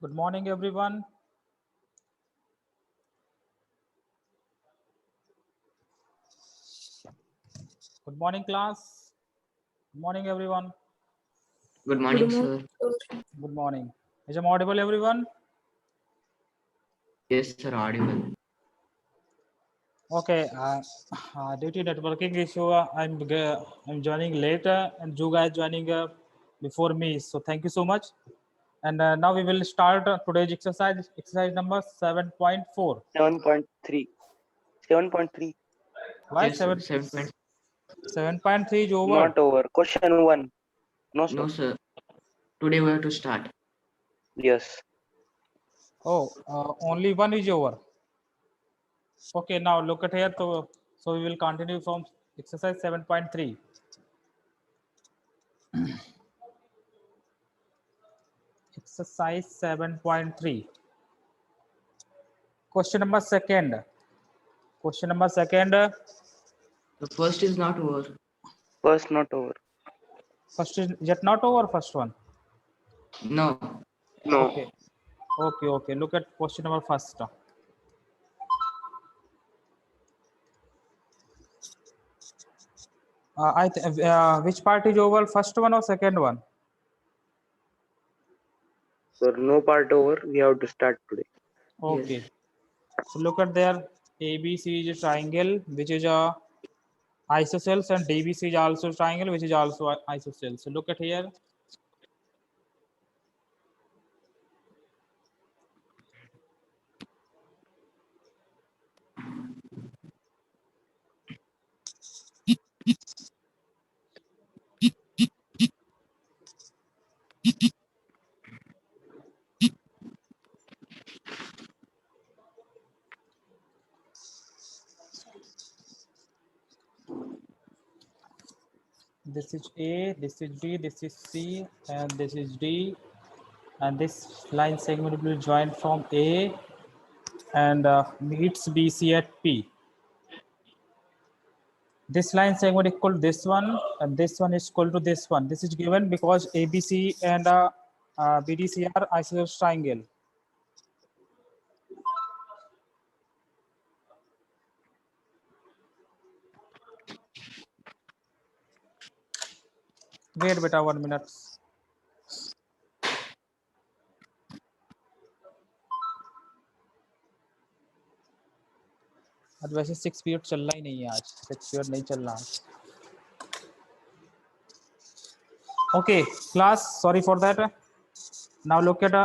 Good morning, everyone. Good morning, class. Good morning, everyone. Good morning, Good morning, sir. sir. Good morning. Is I audible, everyone? Yes, sir, audible. Okay. Due to networking issue, I'm joining later, and you guys joining before me. So thank you so much. And now we will start today's exercise number 7.4. 7.3. 7.3. Why Yes, sir. 7? 7 point. 7.3 is over. Not over. Question 1. No, sir. No, sir. Today we have to start. Yes. Oh, only one is over. Okay, now look at here. So we will continue from exercise 7.3. Exercise 7.3. Question number second. Question number second. The first is not over. First not over. First is yet not over. First one. No. No. Okay. Okay. Look at question number first. Which part is over? First one or second one? Sir, no part over. We have to start today. Okay. Yes. So look at there. ABC is a triangle, which is a isosceles, and DBC is also triangle, which is also isosceles. So look at here. This is A, this is B, this is C, and this is D. And this line segment will join from A and meets BC at P. This line segment equal to this one, and this one is equal to this one. This is given because ABC and BDC are isosceles triangle. Wait, beta, 1 minute. आज वैसे 6 period चल रहा ही नहीं है आज 6 period नहीं चल रहा okay class sorry for that now look at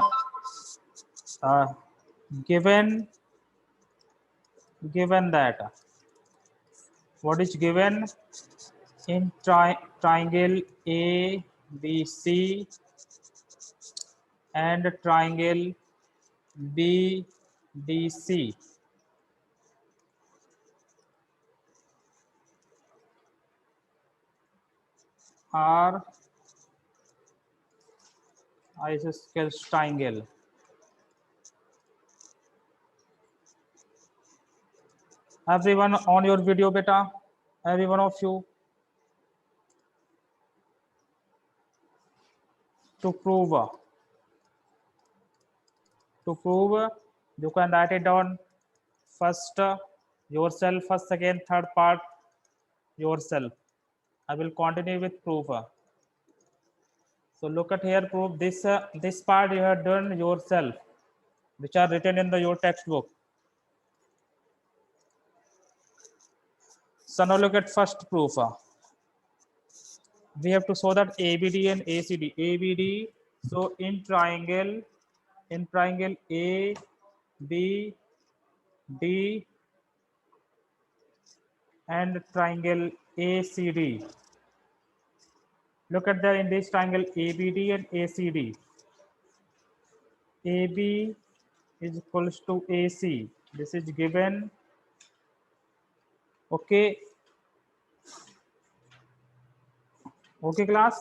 given that what is given in triangle ABC and triangle BDC are isosceles triangle. Everyone on your video, beta. Every one of you. To prove, you can write it down. First, yourself. First, second, third part, yourself. I will continue with proof. So look at here, proof. This part you have done yourself, which are written in your textbook. So now look at first proof. We have to show that ABD and ACD. ABD. So in triangle A, B, D, and triangle ACD. Look at the in this triangle ABD and ACD. AB is equals to AC. This is given. Okay. Okay, class.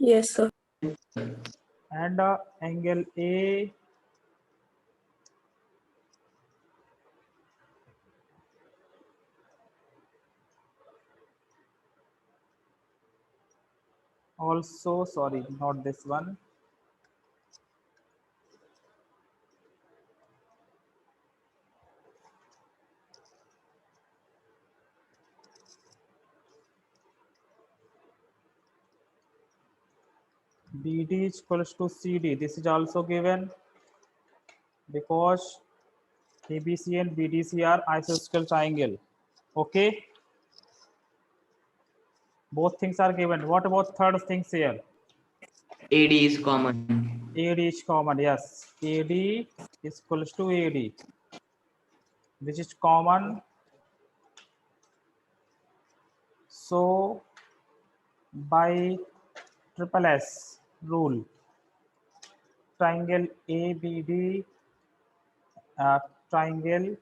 Yes, sir. And angle A also, sorry, not this one. BD is equals to CD. This is also given because ABC and BDC are isosceles triangle. Okay, both things are given. What about third things here? AD is common. AD is common. Yes, AD is equals to AD, which is common. So by triple S rule, triangle ABD, triangle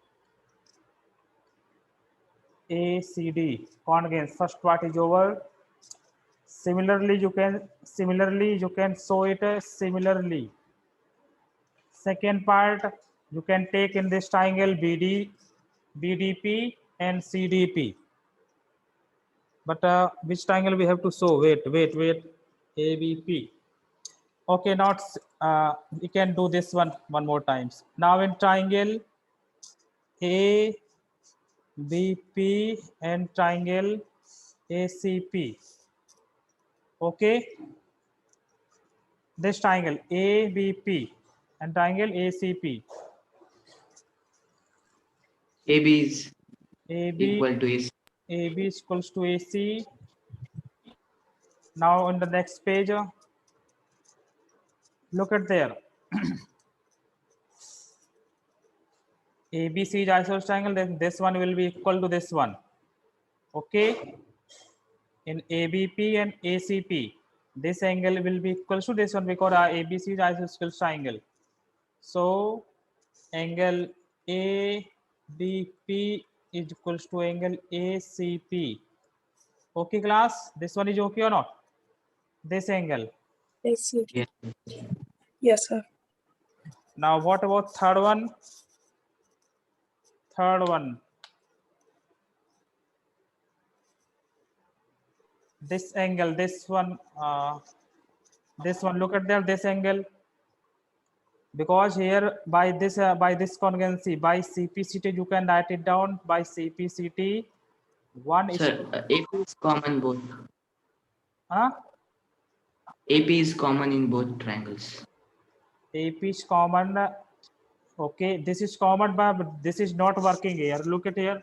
ACD congruence. First part is over. Similarly, you can show it similarly. Second part, you can take in this triangle BD, BDP and CDP. But which triangle we have to show? Wait. ABP. Okay, not we can do this one more times. Now in triangle ABP and triangle ACP. Okay, this triangle ABP and triangle ACP. AB is AB equal to AC. AB is equals to AC. Now on the next page, look at there. ABC is isosceles triangle, then this one will be equal to this one. Okay. In ABP and ACP, this angle will be equal to this one because our ABC is isosceles triangle. So angle ABP is equals to angle ACP. Okay, class. This one is okay or not? This angle. Yes, sir. Yes. Yes, sir. Now, what about third one? Third one. This angle, this one. Look at there. This angle. Because here by this congruency, by CPCT, you can write it down by CPCT. One is Sir, AP is common both. huh? AP is common in both triangles. AP is common. Okay, this is common, but this is not working here. Look at here.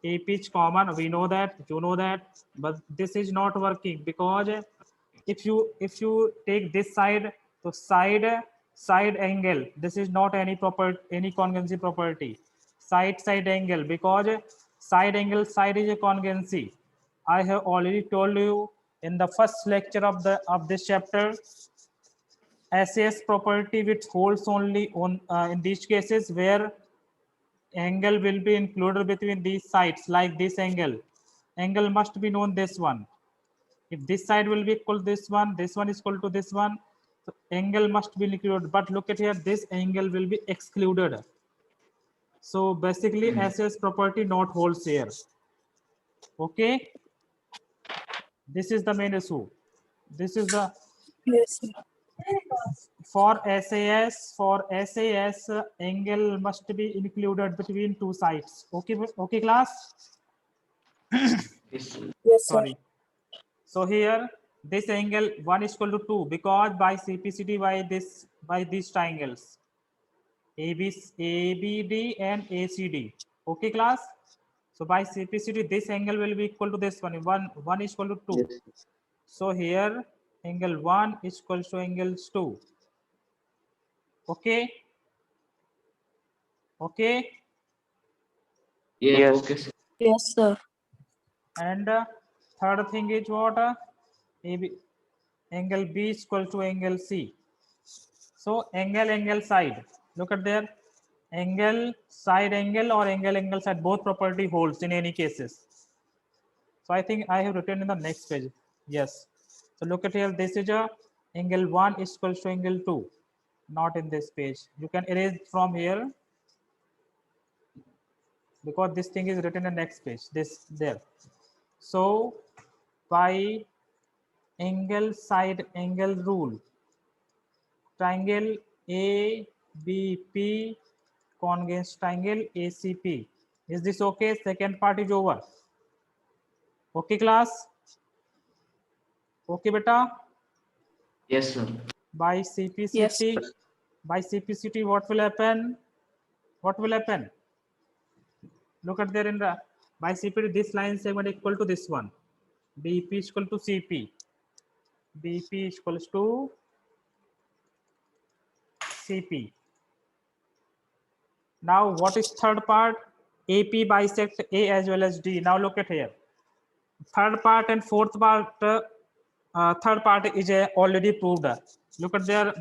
AP is common. We know that. You know that. But this is not working because if you take this side, so side angle. This is not any congruency property. Side angle, because side is a congruency. I have already told you in the first lecture of this chapter. SAS property which holds only on in these cases where angle will be included between these sides, like this angle must be known this one. If this side will be equal to this one is equal to this one, so angle must be included. But look at here, this angle will be excluded. So basically SAS property not holds here. Okay, this is the main issue. This is the Yes, sir. for SAS, angle must be included between two sides. Okay, class. Yes, sir. Yes, sir. Sorry. So here this angle 1 is equal to 2 because by CPCT by these triangles ABD and ACD. Okay, class. So by CPCT this angle will be equal to this one. One is equal to 2. Yes. So here angle 1 is equal to angle 2. Okay. Okay. Yes, Yes. okay, sir. Yes, sir. And third thing is what? Angle B is equal to angle C. So angle side. Look at there. Angle side angle or angle side, both property holds in any cases. So I think I have written in the next page. Yes. So look at here. This is a angle 1 is equal to angle 2. Not in this page. You can erase from here because this thing is written in the next page. This there. So by angle side angle rule, triangle ABP congruence triangle ACP. Is this okay? Second part is over. Okay, class. Okay, beta. Yes, sir. By CPCT, Yes, sir. by CPCT, what will happen? What will happen? Look at there in the by CPT, this line segment equal to this one. BP is equal to CP. BP is equals to CP. Now, what is third part? AP bisect A as well as D. Now, look at here. Third part and fourth part. Third part is already proved. Look at there.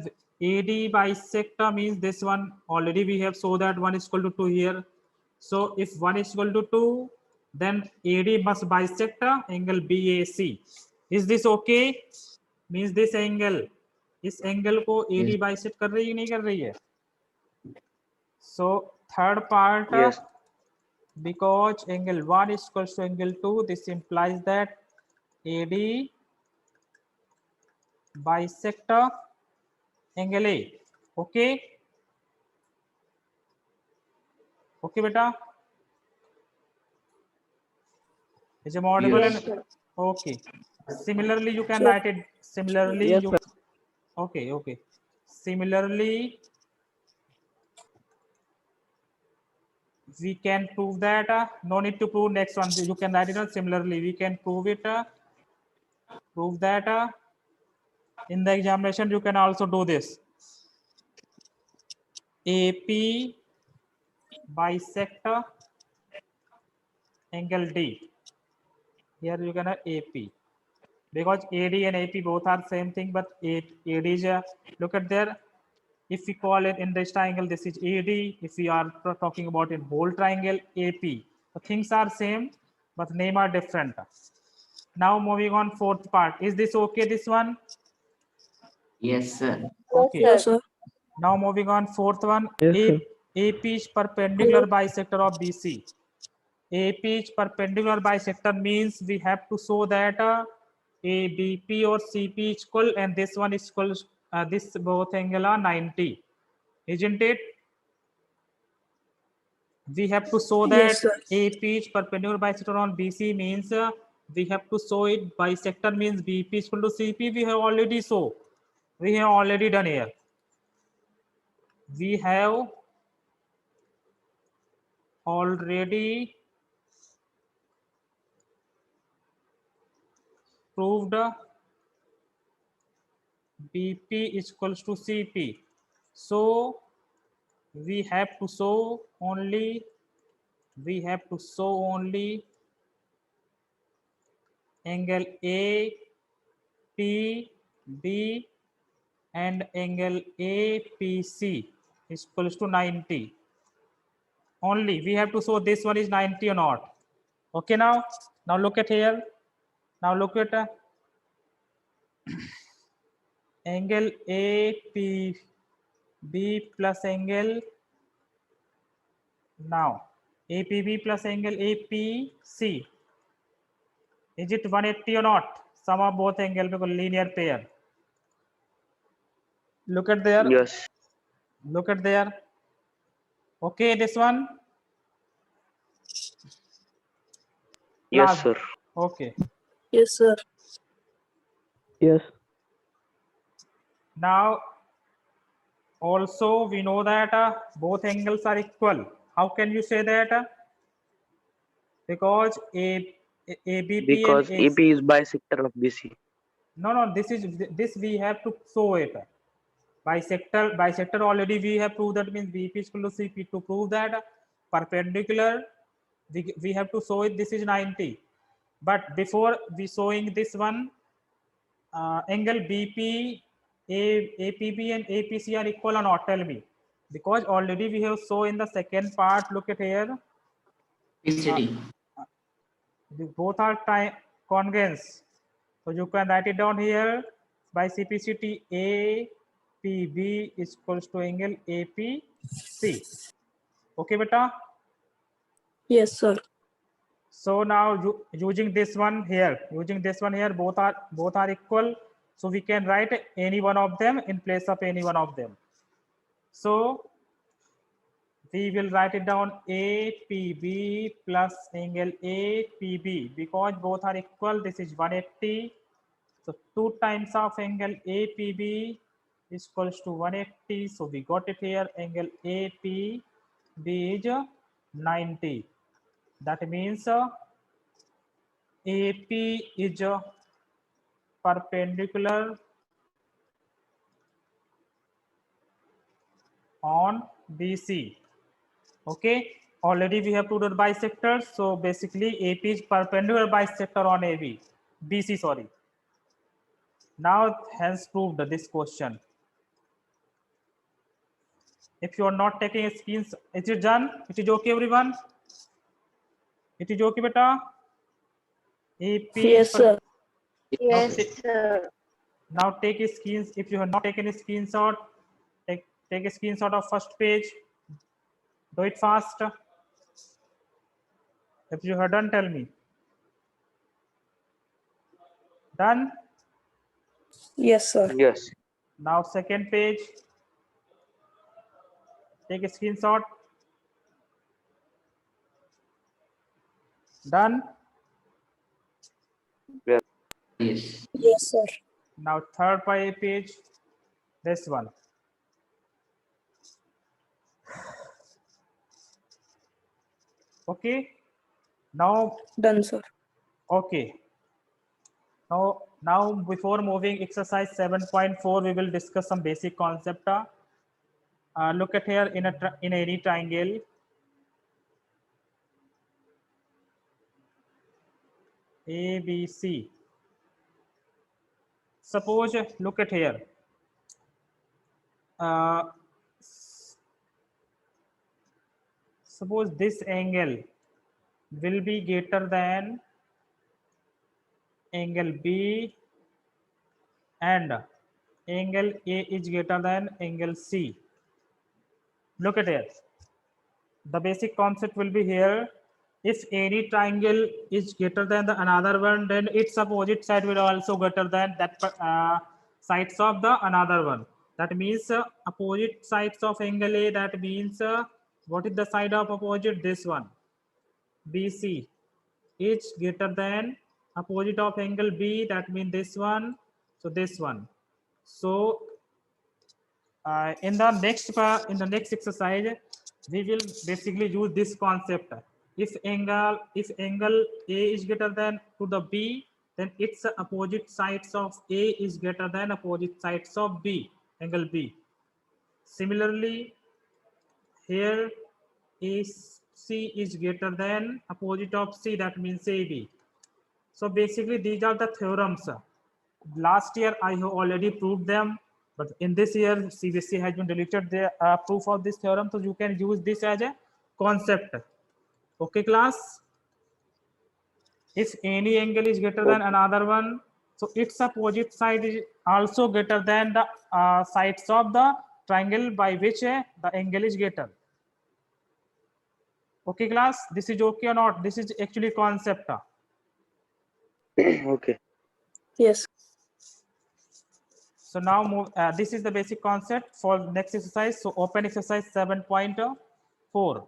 AD bisect means this one already we have so that 1 is equal to 2 here. So if 1 is equal to 2, then AD must bisect angle BAC. Is this okay? Means this angle, इस angle को AD Yes. bisect कर रही है नहीं कर रही है? So third part, Yes. because angle 1 is equals to angle 2, this implies that AD bisect angle A. Okay? Okay, beta? Is it audible? Yes. Yes, sir. Okay. Similarly, you can Sure. write it. Similarly, Yes, you. sir. Okay, okay. Similarly, we can prove that. No need to prove next one. You can write it down. Similarly, we can prove it. Prove that in the examination you can also do this. AP bisect angle D. Here you can have AP. Because AD and AP both are same thing, but AD is look at there. If we call it in this triangle, this is AD. If we are talking about in whole triangle, AP. The things are same, but name are different. Now moving on fourth part. Is this okay? This one? Yes, sir. Okay. Yes, sir. Now moving on fourth one. Yes, sir. AP is perpendicular bisector of BC. AP is perpendicular bisector means we have to show that a BP or CP is equal and this one is equal. This both angle are 90, isn't it? We have to show that Yes, sir. AP is perpendicular bisector on BC means we have to show it bisector means BP is equal to CP. We have already show. We have already done here. We have already proved BP is equals to CP. So we have to show only angle A, P, B and angle APC is equals to 90. Only we have to show this one is 90 or not. Okay, now look at here. Now look at angle APB plus angle, now APB plus angle APC. Is it 180 or not? Sum of both angle because linear pair. Look at there. Yes. Look at there. Okay, this one. Yes, Class. sir. Okay. Yes, sir. Yes. Now, also we know that both angles are equal. How can you say that? Because ABP Because and AP is bisector of BC. no, this we have to show it. Bisector already we have proved that means BP is equal to CP. To prove that perpendicular, we have to show it. This is 90. But before we showing this one, angle BP, APB and APC are equal or not? Tell me. Because already we have shown in the second part. Look at here. PCT. Both are congruence. So you can write it down here by CPCT. APB is equals to angle APC. Okay, beta. Yes, sir. So now using this one here, both are equal. So we can write any one of them in place of any one of them. So we will write it down APB plus angle APB because both are equal. This is 180 So 2 times of angle APB is equals to 180. So we got it here. Angle APB is 90. That means AP is perpendicular on BC. Okay, already we have proved bisectors. So basically AP is perpendicular bisector on AB. BC, sorry. Now hence proved this question. If you are not taking screens, it is done. It is okay, everyone. It is okay, beta. AP. Yes, sir. Yes, Now, sir. now take a screens. If you have not taken a screenshot, take a screenshot of first page. Do it fast. If you have done, tell me. Done. Yes, sir. Yes. Now second page. Take a screenshot. Done. Yes. Yes, sir. Now third page. This one. Okay. Now, Done, sir. okay. Now before moving exercise 7.4, we will discuss some basic concept. Look at here in any triangle. ABC. Suppose, look at here. Suppose this angle will be greater than angle B and angle A is greater than angle C. Look at here. The basic concept will be here. If any triangle is greater than the another one, then its opposite side will also greater than that sides of the another one. That means opposite sides of angle A. That means what is the side of opposite? This one, BC, is greater than opposite of angle B. That means this one. So this one. So in the next exercise, we will basically use this concept. If angle A is greater than to the B, then its opposite sides of A is greater than opposite sides of B, angle B. Similarly, here AC is greater than opposite of C, that means AB. So basically these are the theorems. Last year I have already proved them, but in this year CBSE has been deleted the proof of this theorem, so you can use this as a concept. Okay, class. If any angle is greater than another one, so its opposite side is also greater than the sides of the triangle by which the angle is greater. Okay, class. This is okay or not? This is actually concept. Okay. Yes. So now move. This is the basic concept for next exercise. So open exercise 7.4.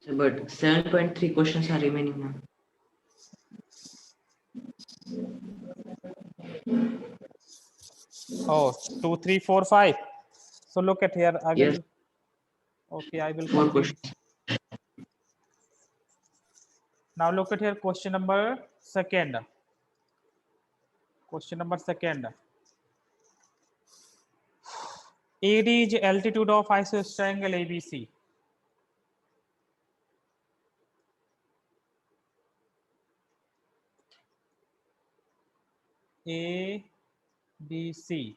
So, but 7.3 questions are remaining now. Oh, 2, 3, 4, 5. So look at here. I will. Yes. Okay, I will More continue. questions. Now look at here. Question number second. Question number second. AD is altitude of isosceles triangle ABC. ABC.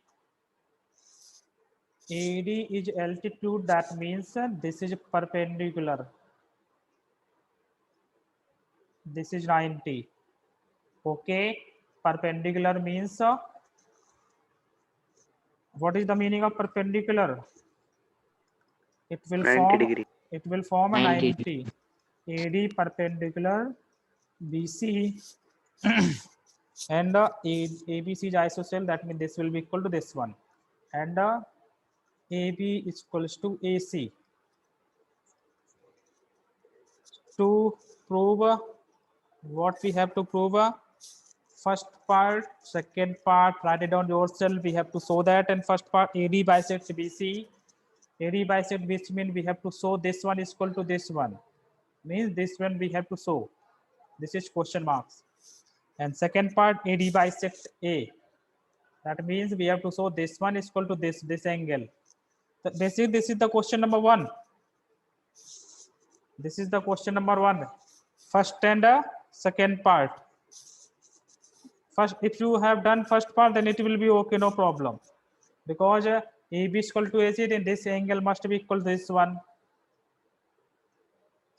AD is altitude, that means this is perpendicular. This is 90. Okay, perpendicular means what is the meaning of perpendicular? It will 90 form degree. a 90. 90. AD perpendicular BC and ABC is isosceles, that means this will be equal to this one, and AB is equals to AC. To prove what we have to prove, first part, second part, write it down yourself. We have to show that in first part. AD bisects BC. AD bisect BC means we have to show this one is equal to this one. Means this one we have to show. This is question marks. And second part, AD bisect A. That means we have to show this one is equal to this angle. So this is the question number 1. This is the question number 1. First and second part. First, if you have done first part, then it will be okay, no problem. Because AB is equal to AC, then this angle must be equal to this one.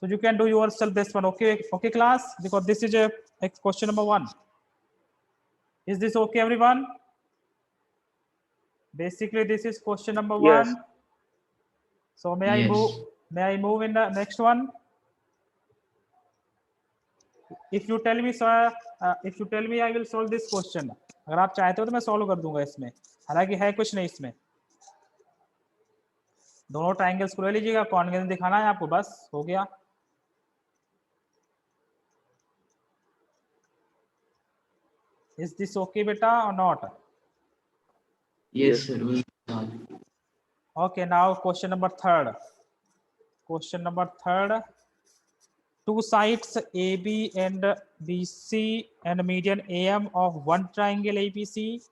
So you can do yourself this one, okay, okay, class? Because this is a question number 1. Is this okay, everyone? Basically, this is question number Yes. 1. So may Yes. I move in the next one? If you tell me, sir, if you tell me, I will solve this question. अगर आप चाहते हो तो मैं solve कर दूंगा इसमें, हालांकि है कुछ नहीं इसमें. दोनों ट्राइंगल्स को ले लीजिएगा, कॉन्वेंस दिखाना है आपको, बस हो गया. Is this okay, beta, or not? Yes, sir. We'll solve. Okay, now question number 3. Question number 3. Two sides AB and BC and median AM of one triangle ABC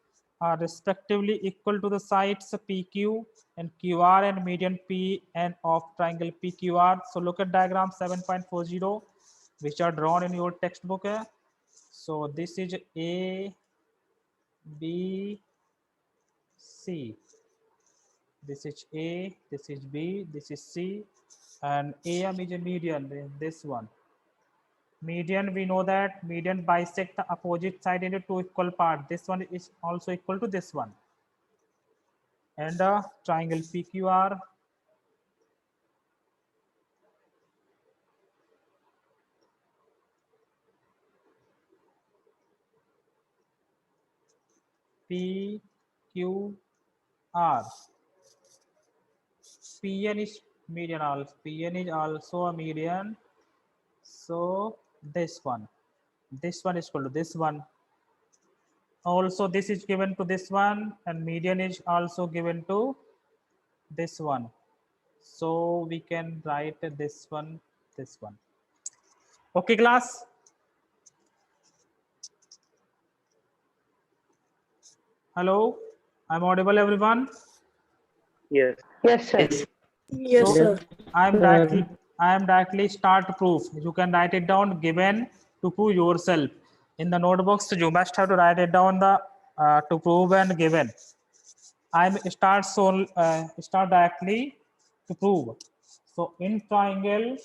are respectively equal to the sides PQ and QR and median PN of triangle PQR. So look at diagram 7.40, which are drawn in your textbook. So this is A, B, C. This is A, this is B, this is C, and AM is a median, this one. Median, we know that median bisect the opposite side into two equal parts. This one is also equal to this one. And the triangle PQR, PQR, PN is median also. PN is also a median. So this one is equal to this one. Also this is given to this one, and median is also given to this one. So we can write this one. Okay, class. Hello, I'm audible, everyone. Yes. Yes, sir. Yes. Yes, So sir. I am directly start proof. You can write it down, given, to prove yourself. In the notebooks, you must have to write it down the to prove and given. I start directly to prove. So in triangle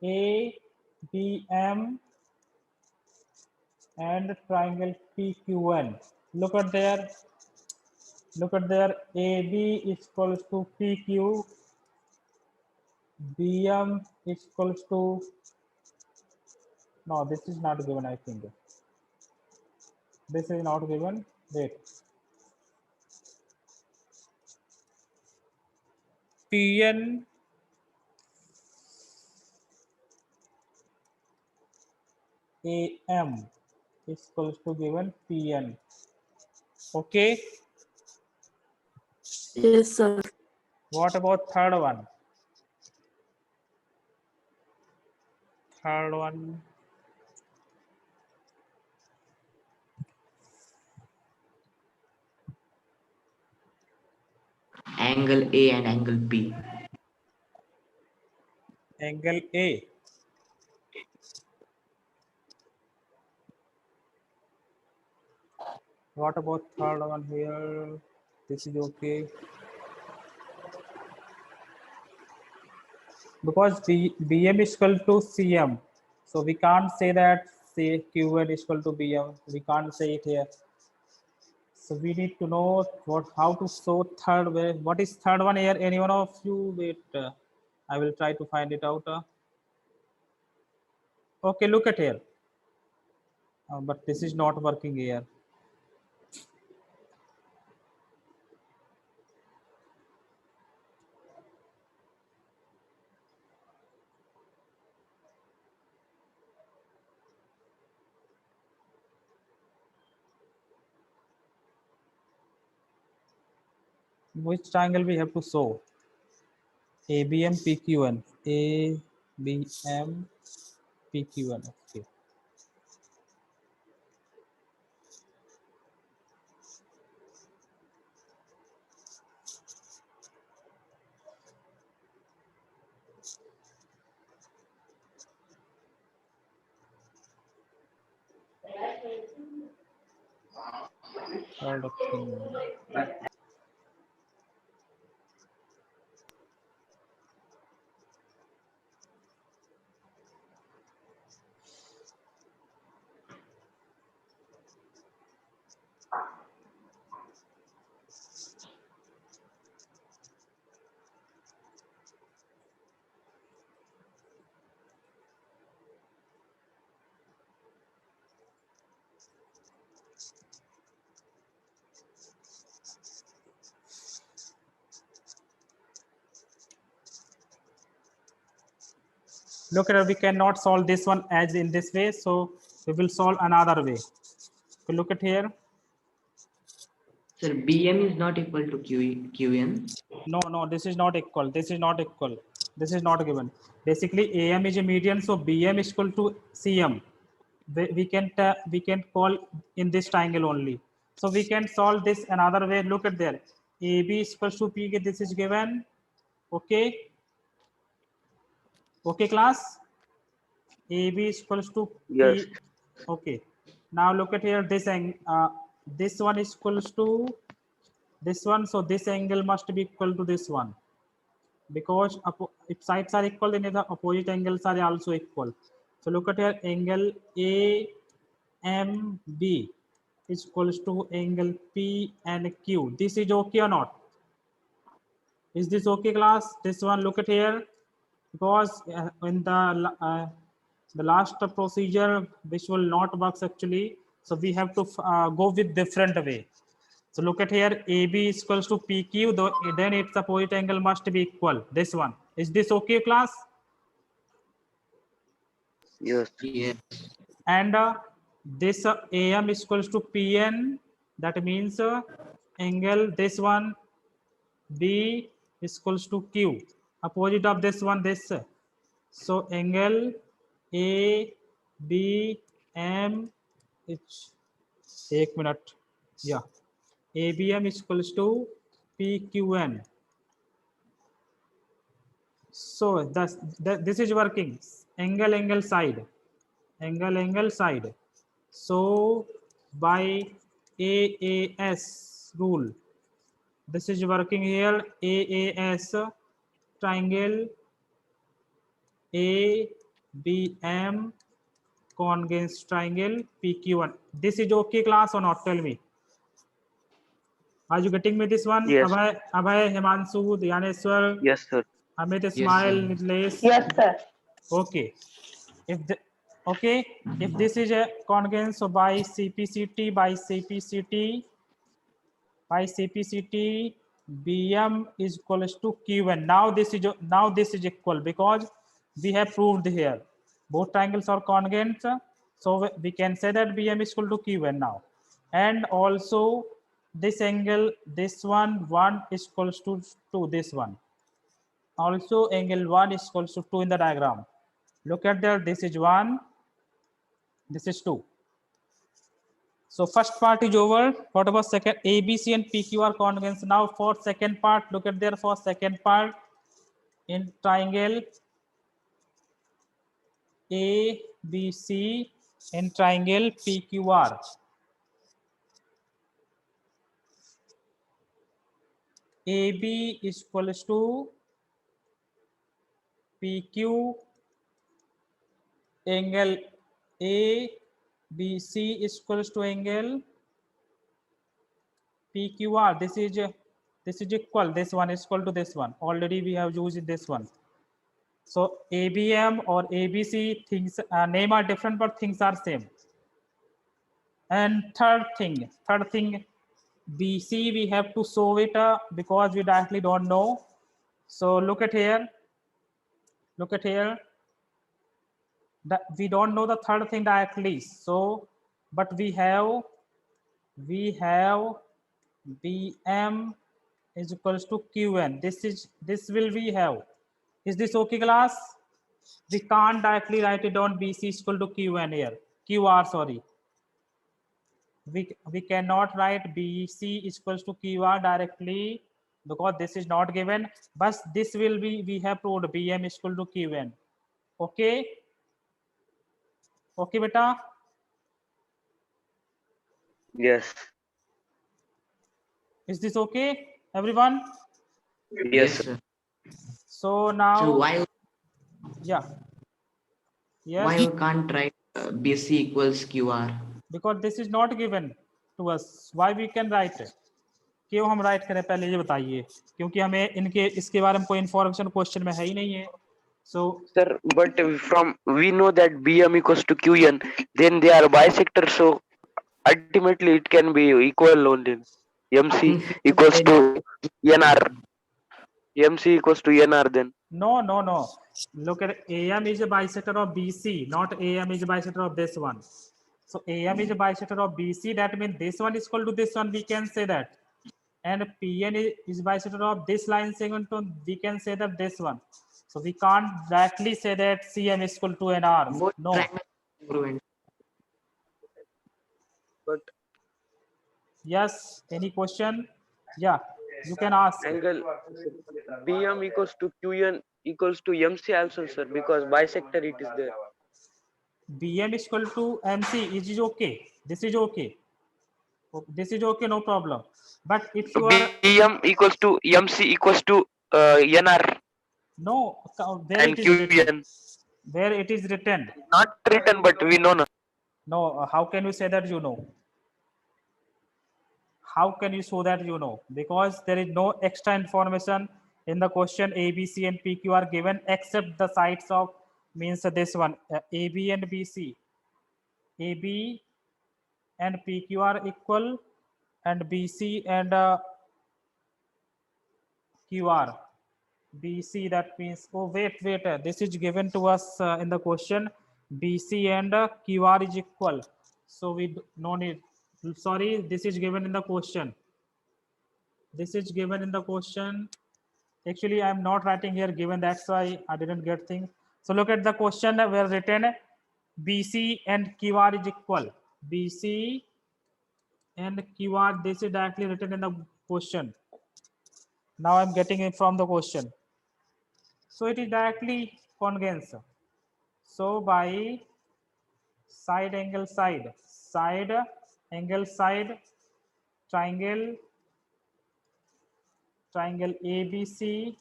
ABM and triangle PQN, look at there. AB is equals to PQ, BM is equals to, no, this is not given, I think. This is not given. Wait. PN AM is equals to given PN. Okay. Yes, sir. What about third one? Third one. Angle A and angle B. Angle A. What about third one here? This is okay. Because BM is equal to CM. So we can't say that QN is equal to BM. We can't say it here. So we need to know how to show third way. What is third one here? Any one of you? Wait, I will try to find it out. Okay, look at here. But this is not working here. which triangle we have to show? ABM PQN. ABM PQN. Okay. Third thing. Look at, we cannot solve this one as in this way, so we will solve another way. So look at here. Sir, BM is not equal to QN. No, this is not equal. This is not equal. This is not given. Basically, AM is a median, so BM is equal to CM. We can call in this triangle only. So we can solve this another way. Look at there. AB is equal to P. This is given. Okay. Okay, class. AB is equals to Yes. P. Okay. Now look at here. This one is equals to this one. So this angle must be equal to this one, because if sides are equal, then the opposite angles are also equal. So look at here. Angle AMB is equals to angle P and Q. This is okay or not? Is this okay, class? This one, look at here, because in the last procedure, which will not work actually. So we have to go with different way. So look at here, AB is equals to PQ, though, then its opposite angle must be equal. This one. Is this okay, class? Yes. Yes. And this AM is equals to PN. That means angle this one B is equals to Q. Opposite of this one, this. So angle ABM is 1 minute. Yeah. ABM is equals to PQN. So this is working. Angle side. Angle side. So by AAS rule, this is working here. AAS triangle ABM congruence triangle PQ1. This is okay, class, or not? Tell me. Are you getting me this one? Yes. Abhay, Himanshu, Dhyaneshwar, Yes, sir. Amit, Yes, Smile, sir. Nidlesh. Yes, sir. Okay. If this is a congruence, so by CPCT, BM is equals to Q1. Now this is equal, because we have proved here both triangles are congruent. So we can say that BM is equal to Q1 now. And also this angle, this one is equals to this one. Also angle 1 is equals to 2 in the diagram. Look at there. This is 1. This is 2. So first part is over. What about second? ABC and PQ are congruent. Now for second part, look at there. For second part, in triangle ABC in triangle PQR. AB is equals to PQ, angle ABC is equals to angle PQR. This is equal. This one is equal to this one. Already we have used this one. So ABM or ABC things name are different, but things are same. And third thing, BC we have to show it because we directly don't know. So look at here. Look at here. That we don't know the third thing directly. So, but we have BM is equals to Qn. This will we have. Is this okay, class? We can't directly write it down BC is equal to Qn here. QR, sorry. We cannot write BC is equals to QR directly because this is not given. But this will be, we have proved BM is equal to Qn. Okay. Okay, beta. Yes. Is this okay, everyone? Yes, sir. sir. So now, So why yeah. Yes, we can't write BC equals QR? because this is not given to us. Why we can write it? क्यों हम right करें पहले ये बताइए, क्योंकि हमें इनके इसके बारे में कोई इन्फॉर्मेशन क्वेश्चन में है ही नहीं है. So Sir, but from we know that BM equals to QN, then they are bisectors, so ultimately it can be equal only. MC equals to NR. MC equals to NR then. no. Look at AM is a bisector of BC, not AM is a bisector of this one. So AM is a bisector of BC. That means this one is equal to this one. We can say that. And PN is bisector of this line segment. We can say that this one. So we can't directly say that CM is equal to NR. Both No. triangles are congruent. But Yes. Any question? Yeah. You can ask. angle BM equals to QN equals to MC also, sir, because bisector it is there. BM is equal to MC. It is okay. This is okay. This is okay. No problem. But if you are BM equals to MC equals to NR no, where and it is written? QN. Where it is written? Not written, but we know. No. How can you say that you know? How can you show that you know? Because there is no extra information in the question. A, B, C, and PQ are given except the sides of means this one A, B, and BC. A, B, and PQ are equal, and BC and QR. BC, that means, oh wait, this is given to us in the question. BC and QR is equal. So no need. Sorry, this is given in the question. This is given in the question. Actually, I'm not writing here given. That's why I didn't get things. So look at the question where written BC and QR is equal. BC and QR, this is directly written in the question. Now I'm getting it from the question. So it is directly congruence. So by side angle side triangle ABC,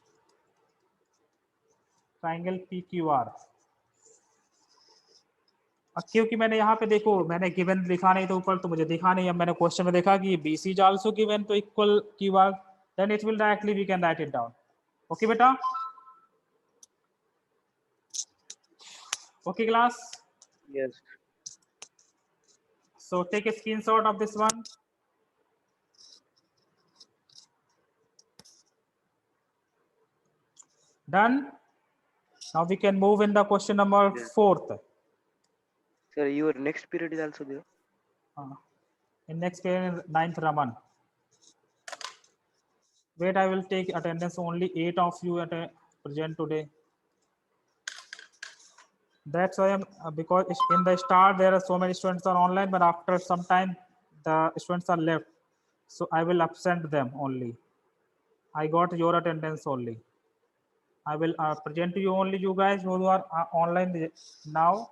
triangle PQR. क्योंकि मैंने यहाँ पे देखो मैंने given लिखा नहीं तो ऊपर तो मुझे दिखा नहीं, अब मैंने क्वेश्चन में देखा कि BC is also given to equal QR, then it will directly we can write it down. Okay beta? Okay class? Yes. So take a screenshot of this one. Done. Now we can move in the question number 4th. Sir, your next period is also there. In next period, 9th Raman. Wait, I will take attendance. Only 8 of you at present today. That's why I'm because in the start there are so many students are online, but after some time the students are left, so I will absent them only. I got your attendance only. I will present to you only you guys who are online now.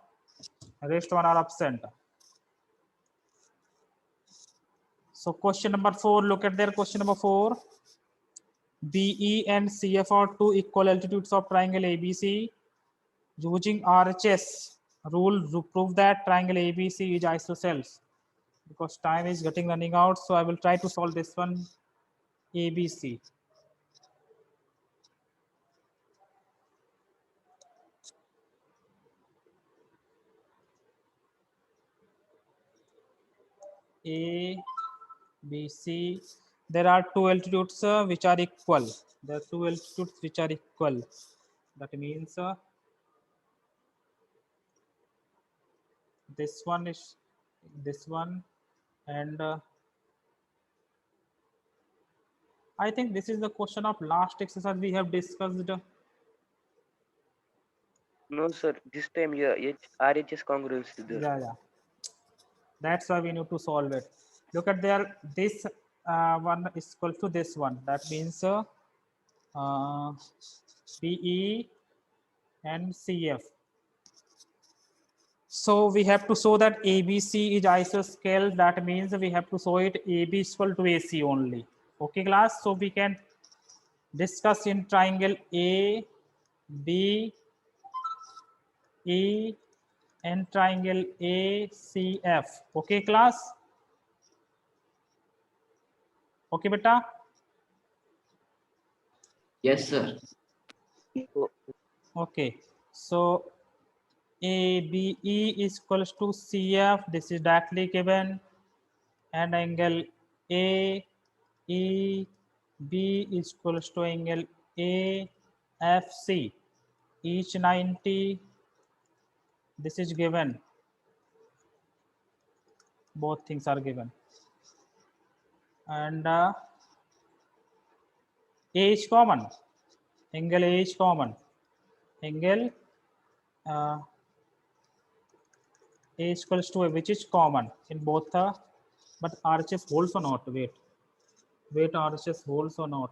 Rest one are absent. So question number 4. Look at their question number 4. BE and CF are two equal altitudes of triangle ABC. Using RHS rule to prove that triangle ABC is isosceles. Because time is getting running out, so I will try to solve this one. ABC. A, B, C. There are two altitudes which are equal. There are two altitudes which are equal. That means this one is this one, and I think this is the question of last exercise we have discussed. No, sir. This time, yeah, RHS congruence is there. Yeah. That's why we need to solve it. Look at there. This one is equal to this one. That means PE and CF. So we have to show that ABC is isosceles. That means we have to show it AB is equal to AC only. Okay, class. So we can discuss in triangle A, B, E, and triangle ACF. Okay, class. Okay, beta. Yes, sir. Okay. So ABE is equals to CF. This is directly given, and angle AEB is equals to angle AFC. Each 90. This is given. Both things are given, and A is common. Angle A is common. Angle A is equals to A, which is common in both the, but RHS holds or not? Wait, RHS holds or not?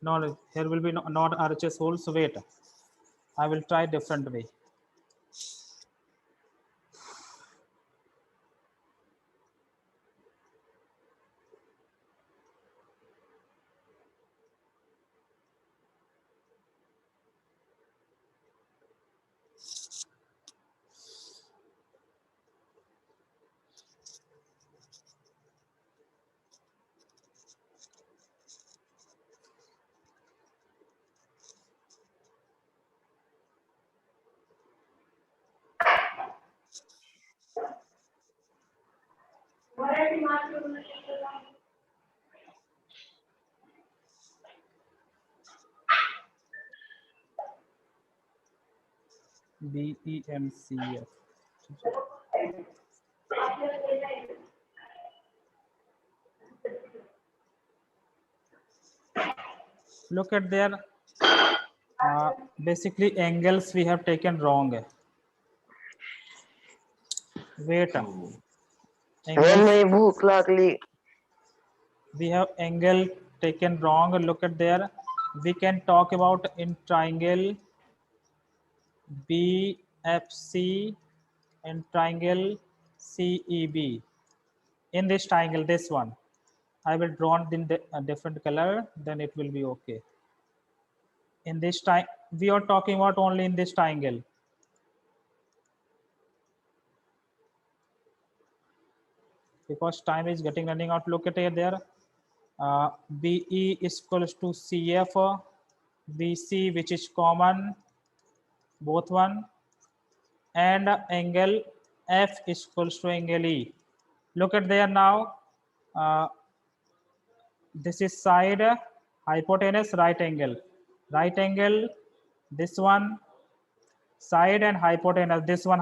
No, here will be not RHS holds. Wait, I will try different way. BEMCF. Look at there. Basically, angles we have taken wrong. Wait. Oh. Angles, we have angle taken wrong. Look at there. We can talk about in triangle BFC and triangle CEB. In this triangle, this one, I will draw it in a different color, then it will be okay. In this time, we are talking about only in this triangle. Because time is getting running out. Look at it there. BE is equals to CF, BC, which is common, both one, and angle F is equals to angle E. Look at there now. This is side, hypotenuse, right angle. Right angle, this one, side and hypotenuse, this one.